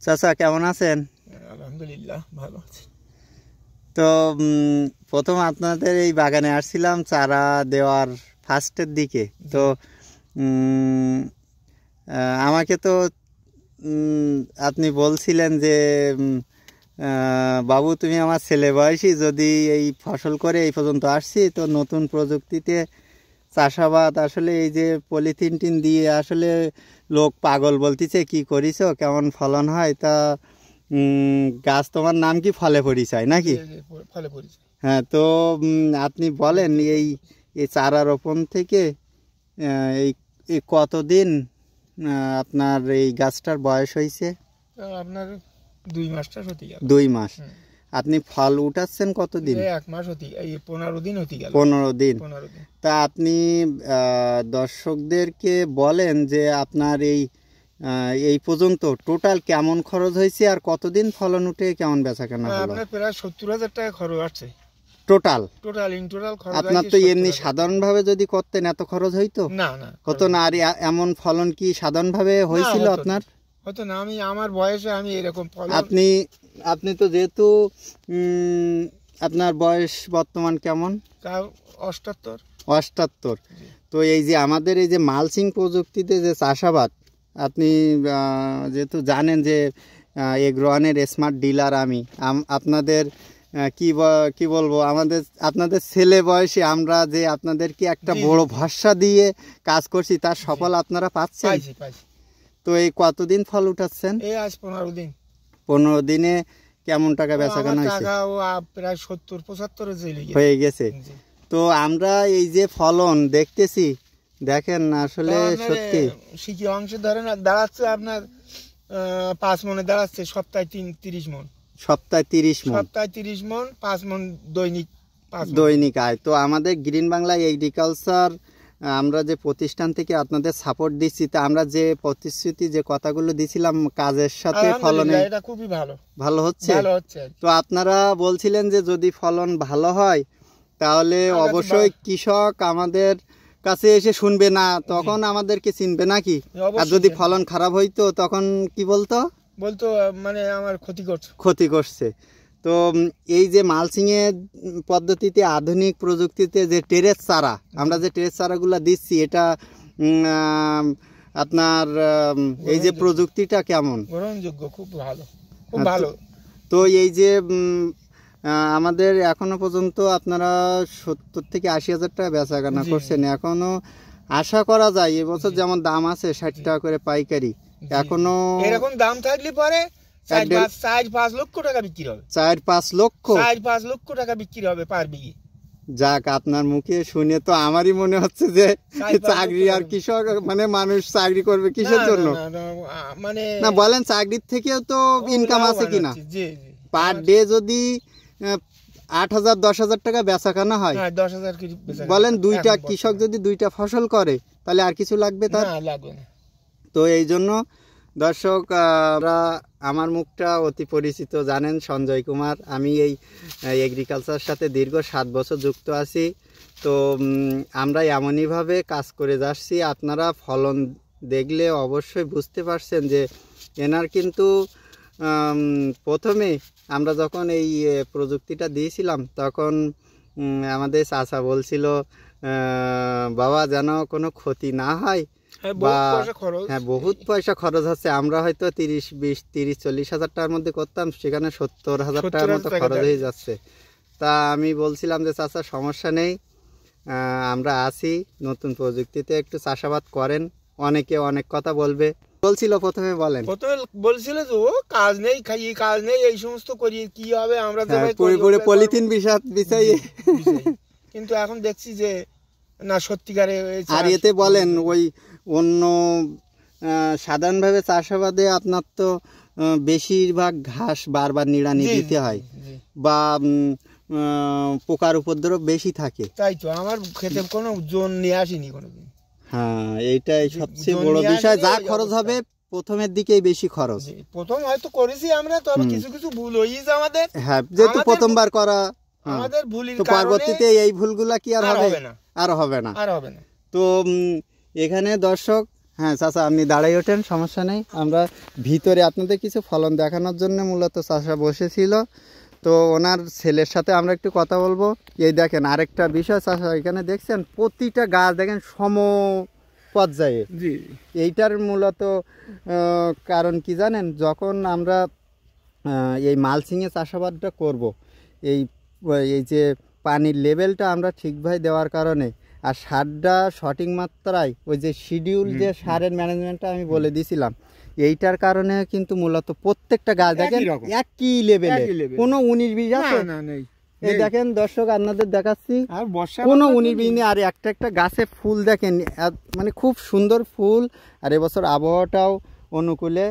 চাচা কেমন আছেন? আলহামদুলিল্লাহ ভালো আছি। তো প্রথম আপনাদের এই বাগানে আসছিলাম চারা দেওয়ার ফার্স্টের দিকে। তো আমাকে তো আপনি বলছিলেন যে বাবু তুমি আমার ছেলে বয়সী, যদি এই ফসল করে এই পর্যন্ত আসছি, তো নতুন প্রযুক্তিতে চাষাবাদ আসলে এই যে পলিথিন টিন দিয়ে আসলে লোক পাগল বলতেছে, কি করিস কেমন ফলন হয়। তা গাছ তোমার নাম কি ফলে পরিচয় নাকি? ফলে পরিচয়। হ্যাঁ, তো আপনি বলেন এই চারা রোপণ থেকে এই কতদিন আপনার এই গাছটার বয়স হয়েছে? আপনার 2 মাসটা হতে গেল। 2 মাস। আপনি ফল উঠাচ্ছেন কতদিন? 1 মাস হতে, এই 15 দিন হতে গেল। 15 দিন। 15 দিন। তা আপনি দর্শকদেরকে বলেন যে আপনার এই পর্যন্ত টোটাল কেমন খরচ হয়েছে আর কতদিন ফলন উঠে কেমন বেচাকেনা হলো? আপনার প্রায় 70,000 টাকা খরচ আসছে টোটাল। ইন টোটাল খরচ। আপনার তো এমনি সাধারণভাবে যদি করতেন এত খরচ হইতো না? হতো না। আর এমন ফলন কি সাধারণভাবে হয়েছিল আপনার? হতো না। আমার বয়সে আমি এরকম ফলন। আপনি তো যেহেতু আপনার বয়স বর্তমান কেমন? 78। তো এই যে আমাদের এই যে মালচিং প্রযুক্তিতে যে চাষাবাদ, আপনি যেহেতু জানেন যে এগ্রোয়ানের স্মার্ট ডিলার আমি, আপনাদের কি বলবো, আপনাদের ছেলে বয়সে আমরা যে আপনাদেরকে একটা বড় ভরসা দিয়ে কাজ করছি, তার সফল আপনারা পাচ্ছেন। তো এই কতদিন ফল উঠাচ্ছেন? আজ 15 দিন। 15 দিনে কেমন টাকা বেচাকেনা হয়েছে? প্রায় 70-75 হয়ে গেছে। তো আমরা এই যে ফলন দেখতেছি, দেখেন আসলে সত্যি শিখি অংশে ধরেন দাঁড়াচ্ছে আপনার 5 মনে দাঁড়াচ্ছে। সপ্তাহে 30 মন। সপ্তাহে 30 মন। 5 মন দৈনিক আয়। তো আমাদের গ্রিন বাংলা এগ্রিকালচার, আমরা যে প্রতিষ্ঠান থেকে আপনাদের সাপোর্ট দিচ্ছি, তা আমরা যে প্রতিশ্রুতি যে কথাগুলো দিছিলাম কাজের সাথে ফলনে এটা খুবই ভালো হচ্ছে। তো আপনারা বলছিলেন যে যদি ফলন ভালো হয় তাহলে অবশ্যই কৃষক আমাদের কাছে এসে শুনবে না, তখন আমাদেরকে চিনবে নাকি? আর যদি ফলন খারাপ হইতো তখন কি বলতো মানে আমার ক্ষতি করছে। তো এই যে মালচিং এর পদ্ধতিতে আধুনিক প্রযুক্তিতে যে টেরেস চারা, আমরা যে টেরেস চারাগুলো দিচ্ছি, এটা আপনার এই যে প্রযুক্তিটা কেমন? গ্রহণযোগ্য, খুব ভালো। তো এই যে আমাদের এখনো পর্যন্ত আপনারা 70 থেকে 80,000 টাকা বেচাকেনা করছেন। এখনো আশা করা যায় এবছর যেমন দাম আছে 60 টাকা করে পাইকারি, এখনো এরকম দাম থাকলে পরে 4-5 লক্ষ টাকা বিক্রি হবে। 4-5 লক্ষ টাকা বিক্রি হবে পার বিঘে। যাক, আপনার মুখে শুনে তো আমারই মনে হচ্ছে যে চাকরি আর কৃষক, মানে মানুষ চাকরি করবে কিসের জন্য? মানে না বলেন, চাকরির থেকেও তো ইনকাম আছে কিনা? পার ডে যদি 8,000-10,000 টাকা বেচাকেনা হয়, 10,000 বলেন দুইটা কৃষক যদি 2টা ফসল করে তাহলে আর কিছু লাগবে তার? লাগবে না। তো এই জন্য দর্শক, আমার মুখটা অতি পরিচিত, জানেন সঞ্জয় কুমার। আমি এই এগ্রিকালচার সাথে দীর্ঘ 7 বছর যুক্ত আছি। তো আমরা এমনইভাবে কাজ করে যাচ্ছি। আপনারা ফলন দেখলে অবশ্যই বুঝতে পারছেন যে এনার কিন্তু প্রথমে আমরা যখন এই প্রযুক্তিটা দিয়েছিলাম, তখন আমাদের চাচা বলছিল বাবা যেন কোনো ক্ষতি না হয়, হ্যাঁ বহুত পয়সা খরচ হচ্ছে। আমরা হয়তো 30-40 হাজার টাকার মধ্যে করতাম, সেখানে 70,000 টাকার মতো খরচ হয়ে যাচ্ছে। তা আমি বলছিলাম যে চাচা সমস্যা নেই, আমরা আছি, নতুন প্রযুক্তিতে একটু চাষাবাদ করেন, অনেকে অনেক কথা বলছিল। প্রথমে বলছিল যে ও কাজ নেই, কাজ নেই, এই সমস্ত করি কি হবে, আমরা পুরো পলিথিন বিছাইয়ে। কিন্তু এখন দেখছি যে না, সত্যিকারে। আর এতে বলেন ওই অন্য সাধারণভাবে চাষাবাদে আপনার তো বেশিরভাগ ঘাস বারবার নিড়ানি দিতে হয়, বা পোকার উপদ্রব বেশি থাকে। তাই তো আমার খেতে কোনো জোন নিয়ে আসেনি কোনোদিন। হ্যাঁ, এইটাই সবচেয়ে বড় বিষয়। যা খরচ হবে প্রথমের দিকেই বেশি খরচ। প্রথম হয়তো করেছি আমরা, তবে কিছু ভুল হয়েছে আমাদের। হ্যাঁ, যেহেতু প্রথমবার করা, আমাদের ভুল, তো পরবর্তীতে এই ভুলগুলা কি আর হবে না? আর হবে না। না। তো এখানে দর্শক হ্যাঁ চাচা আপনি দাঁড়াই ওঠেন, সমস্যা নেই। আমরা ভিতরে আপনাদের কিছু ফলন দেখানোর জন্য মূলত চাচা বসেছিল, তো ওনার ছেলের সাথে আমরা একটু কথা বলবো। এই দেখেন আরেকটা বিষয় চাচা, এখানে দেখছেন প্রতিটা গাছ দেখেন সম পর্যায়ে। জি এইটার মূলত কারণ কি জানেন, যখন আমরা এই মালচিংয়ে চাষাবাদটা করব, এই এই যে পানির লেভেলটা আমরা ঠিকভাবে দেওয়ার কারণে আর সারটা সঠিক মাত্রায়, ওই যে শিডিউল যে সারের ম্যানেজমেন্টটা আমি বলে দিয়েছিলাম, এইটার কারণে কিন্তু মূলত প্রত্যেকটা গাছ দেখেন একই লেভেলে, কোনো 19-20 আছে না নেই। এই দেখেন দর্শক আপনাদের দেখাচ্ছি, আর বর্ষা কোনো 19-20 নেই। আর একটা একটা গাছে ফুল দেখেন, মানে খুব সুন্দর ফুল, আর এবছর আবহাওয়াটাও অনুকূলে।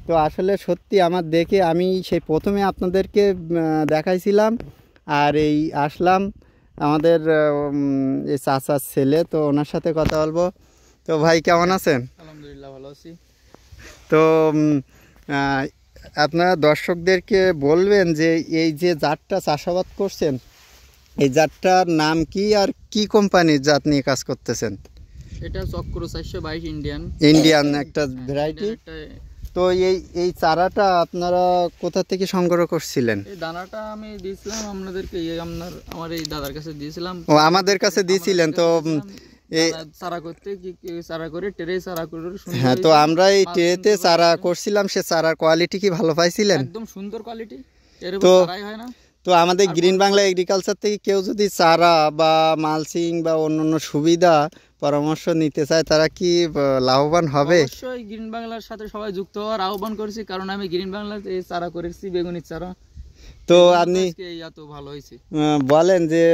তো আসলে সত্যি আমার দেখে আমি সেই প্রথমে আপনাদেরকে দেখাইছিলাম, আর এই আসলাম আমাদের এই চাচার ছেলে, তো ওনার সাথে কথা বলবো। তো ভাই কেমন আছেন? আলহামদুলিল্লাহ ভালো আছি। তো আপনারা দর্শকদেরকে বলবেন যে এই যে জাতটা চাষাবাদ করছেন, এই জাতটার নাম কি আর কি কোম্পানির জাত নিয়ে কাজ করতেছেন? এটা চক্র 422 ইন্ডিয়ান একটা ভ্যারাইটি। তো এই চারাটা আপনারা কোথা থেকে সংগ্রহ করছিলেন? এই দানাটা আমি দিয়েছিলাম আপনাদেরকে, আমার এই দাদার কাছে দিয়েছিলাম। ও আমাদের কাছে দিয়েছিলেন। তো এই চারা করতে চারা করে ট্রে চারা করে হ্যাঁ, তো আমরা এই ট্রেতে চারা করছিলাম, সে চারার কোয়ালিটি কি ভালো পাইছিলেন? একদম সুন্দর কোয়ালিটি, তো চারাই হয় না। তো আমাদের গ্রিন বাংলা এগ্রিকালচার থেকে কেউ যদি চারা বা মালচিং বা অন্যান্য সুবিধা পরামর্শ নিতে চায়, তারা কি লাভবান হবে? অবশ্যই গ্রিন বাংলার সাথে সবাই যুক্ত হওয়ার আহ্বান করেছি, কারণ আমি গ্রিন বাংলাতে চারা করেছি বেগুনির চারা। তো আপনি এত ভালো হয়েছে বলেন যে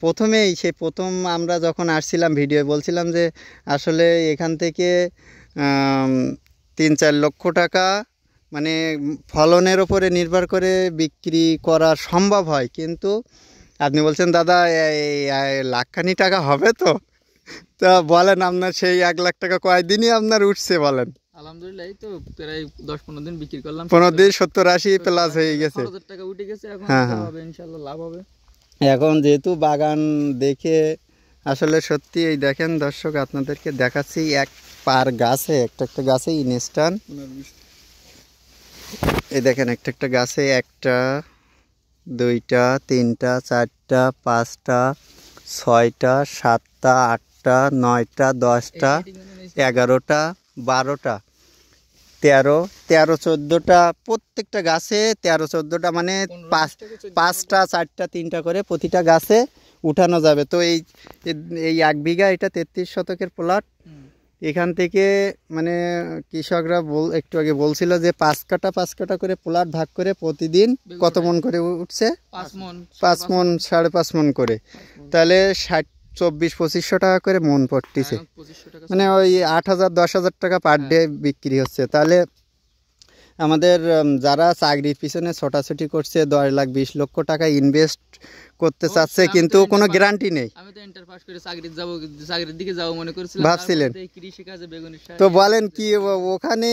প্রথমেই সেই প্রথম আমরা যখন আসছিলাম ভিডিও বলছিলাম যে আসলে এখান থেকে 3-4 লক্ষ টাকা মানে ফলনের ওপরে নির্ভর করে বিক্রি করা সম্ভব হয়, কিন্তু আপনি বলছেন দাদা লাখখানি টাকা হবে। তো তা বলেন আপনার সেই 1 লাখ টাকা কয়দিনই আপনার উঠছে বলেন? আলহামদুলিল্লাহ, এই তো প্রায় 10-15 দিন বিক্রি করলাম, 15 দিন 70-80 প্লাস হয়ে গেছে, 1000 টাকা উঠে গেছে। এখন হবে ইনশাআল্লাহ লাভ হবে। এখন যেহেতু বাগান দেখে আসলে সত্যি এই দেখেন দর্শক আপনাদেরকে দেখাচ্ছি, এক পার গাছে একটা একটা গাছে ইনস্টান, এই দেখেন একটা একটা গাছে 1টা 2টা 3টা 4টা 5টা 6টা 7টা 8টা 9টা 10টা 11টা 12টা 13-14টা, প্রত্যেকটা গাছে 13-14টা, মানে 5টা 4টা 3টা করে প্রতিটা গাছে উঠানো যাবে। তো এই 1 বিঘা এটা 33 শতকের প্লট। এখান থেকে মানে কৃষকরা একটু আগে বলছিল যে 5 কাটা করে প্লট ভাগ করে প্রতিদিন কত মন করে উঠছে? 5 মন 5.5 মন করে, তাহলে 24-2500 টাকা করে মন পড়তেছে, মানে ওই 8,000-10,000 টাকা পার ডে বিক্রি হচ্ছে। তাহলে আমাদের যারা চাকরির পিছনে ছোটাছুটি করছে, 10 লাখ 20 লক্ষ টাকা ইনভেস্ট করতে চাচ্ছে, কিন্তু কোনো গ্যারান্টি নেই। আমি তো ইন্টার পাস করে চাকরির দিকে যাব মনে করেছিলাম, ভাবছিলেন। কৃষি কাজে বেগুনের সার। তো বলেন কি ওখানে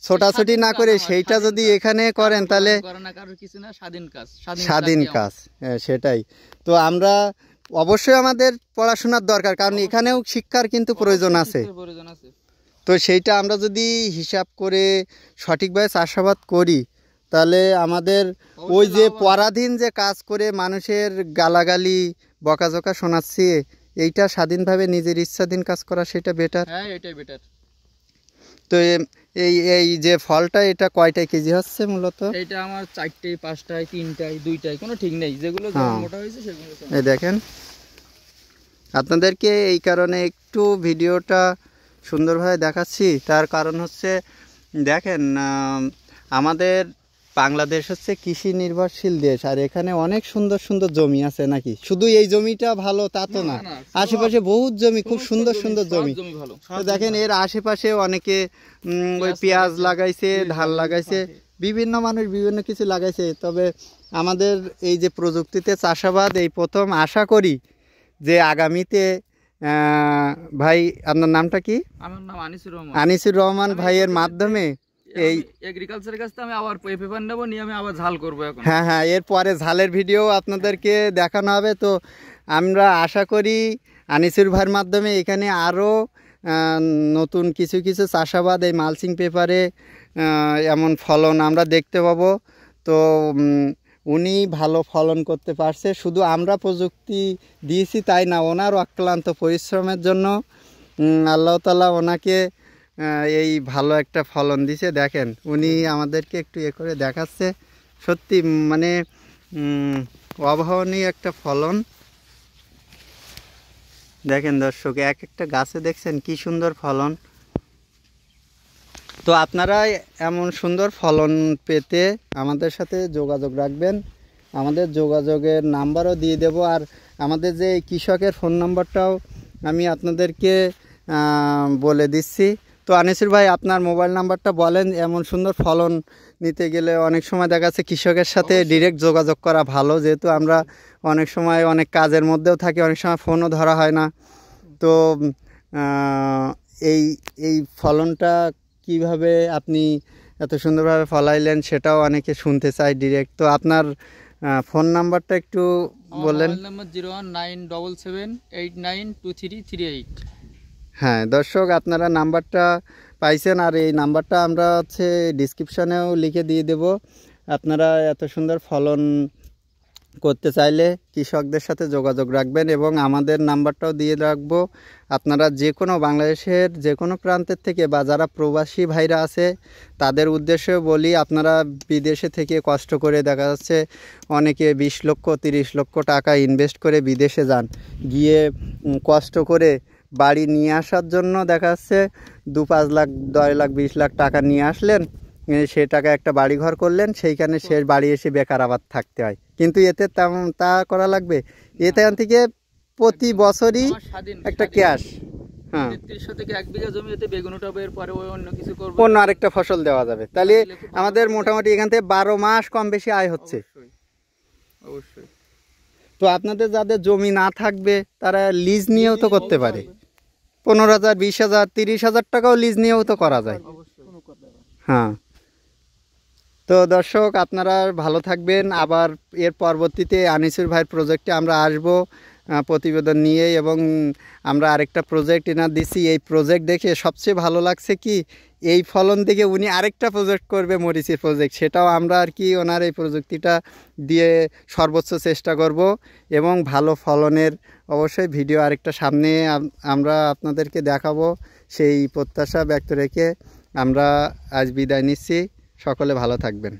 ছোটাছুটি না করে সেইটা যদি এখানে করেন তাহলে কারোর কিছু না, স্বাধীন কাজ। হ্যাঁ সেটাই। তো আমরা অবশ্যই আমাদের পড়াশোনার দরকার, কারণ এখানেও শিক্ষার কিন্তু প্রয়োজন আছে। তো সেইটা আমরা যদি হিসাব করে সঠিকভাবে চাষাবাদ করি, তাহলে আমাদের ওই যে পরাধীন যে কাজ করে মানুষের গালাগালি বকাঝকা শোনাচ্ছি, এইটা স্বাধীনভাবে নিজের ইচ্ছাধীন কাজ করা সেটা বেটার। হ্যাঁ এটাই বেটার। তো এই যে ফলটা এটা কয়টায় কেজি হচ্ছে মূলত? এটা আমার 4টায় 5টায় 3টায় 2টায় কোনো ঠিক নেই, যেগুলো মোটা হয়েছে সেগুলো। এই দেখেন আপনাদেরকে এই কারণে একটু ভিডিওটা সুন্দরভাবে দেখাচ্ছি, তার কারণ হচ্ছে দেখেন আমাদের বাংলাদেশ হচ্ছে কৃষি নির্ভরশীল দেশ, আর এখানে অনেক সুন্দর সুন্দর জমি আছে। নাকি শুধু এই জমিটা ভালো তা তো না, আশেপাশে বহুত জমি, খুব সুন্দর সুন্দর জমি। তো দেখেন এর আশেপাশে অনেকে ওই পেঁয়াজ লাগাইছে, ধান লাগাইছে, বিভিন্ন মানুষ বিভিন্ন কিছু লাগাইছে। তবে আমাদের এই যে প্রযুক্তিতে চাষাবাদ এই প্রথম, আশা করি যে আগামীতে ভাই আপনার নামটা কি? আমার নাম আনিসুর রহমান ভাইয়ের মাধ্যমে এই এগ্রিকালচারের কাছে আমি আবার পেপার নেব, নিয়ে আমি আবার ঝাল করব এখন। হ্যাঁ এরপরে ঝালের ভিডিও আপনাদেরকে দেখানো হবে। তো আমরা আশা করি আনিসুর ভাইয়ের মাধ্যমে এখানে আরও নতুন কিছু কিছু চাষাবাদ এই মালচিং পেপারে এমন ফলন আমরা দেখতে পাবো। তো উনি ভালো ফলন করতে পারছে, শুধু আমরা প্রযুক্তি দিয়েছি তাই না, ওনার অক্লান্ত পরিশ্রমের জন্য আল্লাহ তাআলা ওনাকে এই ভালো একটা ফলন দিছে। দেখেন উনি আমাদেরকে একটু করে দেখাচ্ছে, সত্যি মানে অভাবনীয় একটা ফলন। দেখেন দর্শক, এক একটা গাছে দেখছেন কি সুন্দর ফলন। তো আপনারা এমন সুন্দর ফলন পেতে আমাদের সাথে যোগাযোগ রাখবেন, আমাদের যোগাযোগের নাম্বারও দিয়ে দেব, আর আমাদের যে কৃষকের ফোন নাম্বারটাও আমি আপনাদেরকে বলে দিচ্ছি। তো আনিসুর ভাই আপনার মোবাইল নাম্বারটা বলেন, এমন সুন্দর ফলন নিতে গেলে অনেক সময় দেখা যাচ্ছে কৃষকের সাথে ডিরেক্ট যোগাযোগ করা ভালো, যেহেতু আমরা অনেক সময় অনেক কাজের মধ্যেও থাকি, অনেক সময় ফোনও ধরা হয় না। তো এই ফলনটা কিভাবে আপনি এত সুন্দরভাবে ফলাইলেন সেটাও অনেকে শুনতে চায় ডিরেক্ট। তো আপনার ফোন নাম্বারটা একটু বললেন। নাম্বার 01977892338। হ্যাঁ দর্শক, আপনারা নাম্বারটা পাইছেন, আর এই নাম্বারটা আমরা হচ্ছে ডিসক্রিপশনেও লিখে দিয়ে দেব। আপনারা এত সুন্দর ফলন করতে চাইলে কৃষকদের সাথে যোগাযোগ রাখবেন, এবং আমাদের নাম্বারটাও দিয়ে রাখবো। আপনারা যে কোনো বাংলাদেশের যে কোনো প্রান্তের থেকে বা যারা প্রবাসী ভাইরা আছে তাদের উদ্দেশ্যে বলি, আপনারা বিদেশে থেকে কষ্ট করে দেখা যাচ্ছে অনেকে 20 লক্ষ 30 লক্ষ টাকা ইনভেস্ট করে বিদেশে যান, গিয়ে কষ্ট করে বাড়ি নিয়ে আসার জন্য দেখা যাচ্ছে 2-5 লাখ 10 লাখ 20 লাখ টাকা নিয়ে আসলেন, সে টাকা একটা বাড়ি ঘর করলেন, সেইখানে সে বাড়ি এসে বেকার আবার থাকতে হয়। কিন্তু এতে তা করা লাগবে, এতে থেকে প্রতি বছরই একটা ক্যাশ, হ্যাঁ 300 থেকে 1 বিঘা জমি, এতে বেগুন উঠাবো, এরপরে ওই অন্য কিছু করব, অন্য আরেকটা ফসল দেওয়া যাবে। তাহলে আমাদের মোটামুটি এখান থেকে 12 মাস কম বেশি আয় হচ্ছে। অবশ্যই। তো আপনাদের যাদের জমি না থাকবে তারা লিজ নিয়েও তো করতে পারে, 15,000 20,000 30,000 টাকাও লিজ নিয়েও তো করা যায়। হ্যাঁ। তো দর্শক, আপনারা ভালো থাকবেন। আবার এর পরবর্তীতে আনিসুর ভাইয়ের প্রজেক্টে আমরা আসব প্রতিবেদন নিয়ে, এবং আমরা আরেকটা প্রজেক্ট এনার দিছি। এই প্রজেক্ট দেখে সবচেয়ে ভালো লাগছে কি, এই ফলন দেখে উনি আরেকটা প্রজেক্ট করবে মরিচের প্রজেক্ট, সেটাও আমরা আর কি ওনার এই প্রযুক্তিটা দিয়ে সর্বোচ্চ চেষ্টা করব, এবং ভালো ফলনের অবশ্যই ভিডিও আরেকটা সামনে আমরা আপনাদেরকে দেখাবো, সেই প্রত্যাশা ব্যক্ত রেখে আমরা আজ বিদায় নিচ্ছি। সকলে ভালো থাকবেন।